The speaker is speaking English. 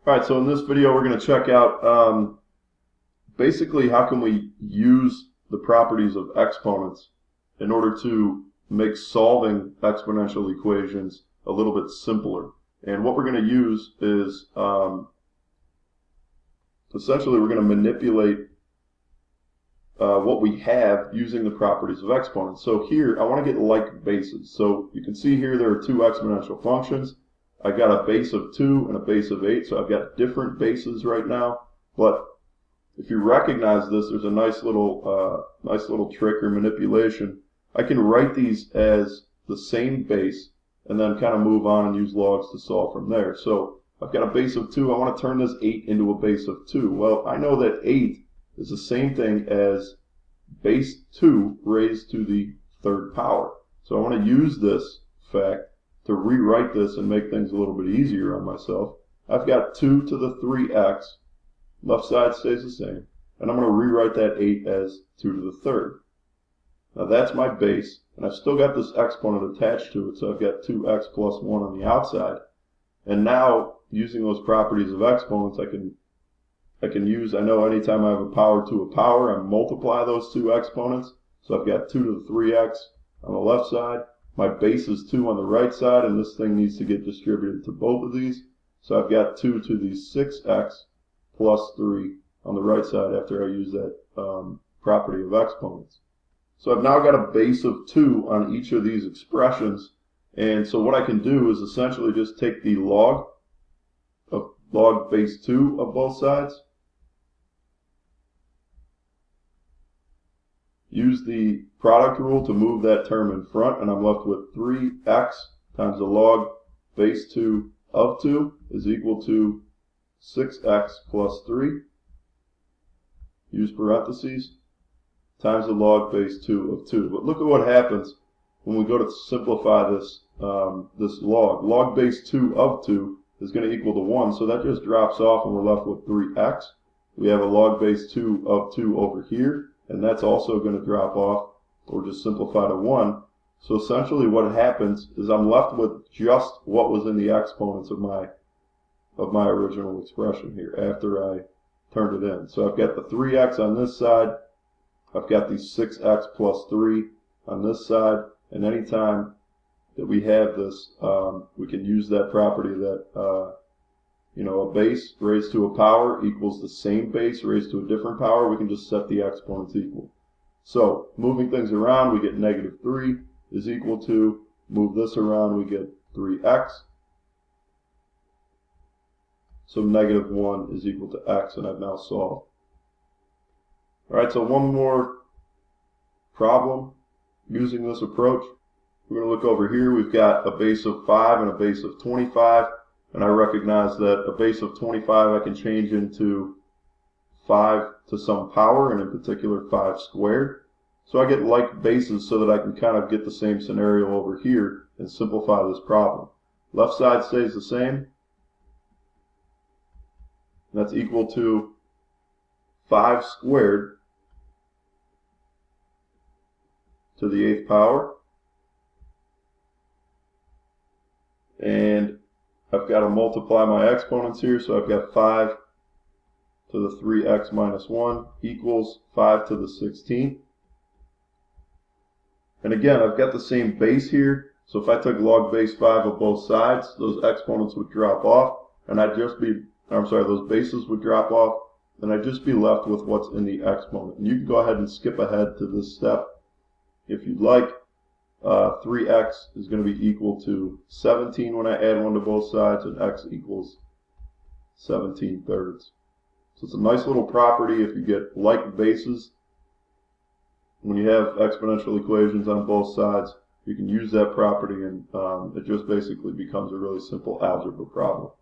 Alright, so in this video we're going to check out basically how can we use the properties of exponents in order to make solving exponential equations a little bit simpler. And what we're going to use is essentially we're going to manipulate what we have using the properties of exponents. So here I want to get like bases. So you can see here there are two exponential functions. I got a base of 2 and a base of 8, so I've got different bases right now. But if you recognize this, there's a nice little trick or manipulation. I can write these as the same base and then kind of move on and use logs to solve from there. So I've got a base of 2. I want to turn this 8 into a base of 2. Well, I know that 8 is the same thing as base 2 raised to the third power. So I want to use this fact to rewrite this and make things a little bit easier on myself. I've got 2 to the 3x. Left side stays the same. And I'm going to rewrite that 8 as 2 to the third. Now that's my base. And I've still got this exponent attached to it. So I've got 2x plus 1 on the outside. And now, using those properties of exponents, I can use, I know anytime I have a power to a power, I multiply those two exponents. So I've got 2 to the 3x on the left side. My base is 2 on the right side, and this thing needs to get distributed to both of these. So I've got 2 to the 6x plus 3 on the right side after I use that property of exponents. So I've now got a base of 2 on each of these expressions. And so what I can do is essentially just take the log of log base 2 of both sides, use the product rule to move that term in front, and I'm left with 3x times the log base 2 of 2 is equal to 6x plus 3, use parentheses, times the log base 2 of 2. But look at what happens when we go to simplify this, this log. Log base 2 of 2 is going to equal to 1, so that just drops off and we're left with 3x. We have a log base 2 of 2 over here, and that's also going to drop off, or just simplify to 1. So essentially what happens is I'm left with just what was in the exponents of my original expression here after I turned it in. So I've got the 3x on this side, I've got the 6x plus 3 on this side, and anytime that we have this, we can use that property that a base raised to a power equals the same base raised to a different power. We can just set the exponents equal. So moving things around, we get negative 3 is equal to, move this around, we get 3x. So negative 1 is equal to x, and I've now solved. Alright, so one more problem using this approach. We're going to look over here. We've got a base of 5 and a base of 25. And I recognize that a base of 25 I can change into 5 to some power, and in particular 5 squared. So I get like bases so that I can kind of get the same scenario over here and simplify this problem. Left side stays the same. That's equal to 5 squared to the 8th power. And I've got to multiply my exponents here, so I've got 5 to the 3x minus 1 equals 5 to the 16th. And again, I've got the same base here, so if I took log base 5 of both sides, those exponents would drop off, and those bases would drop off, and I'd just be left with what's in the exponent. And you can go ahead and skip ahead to this step if you'd like. 3x is going to be equal to 17 when I add 1 to both sides, and x equals 17 thirds. So it's a nice little property if you get like bases. When you have exponential equations on both sides, you can use that property, and it just basically becomes a really simple algebra problem.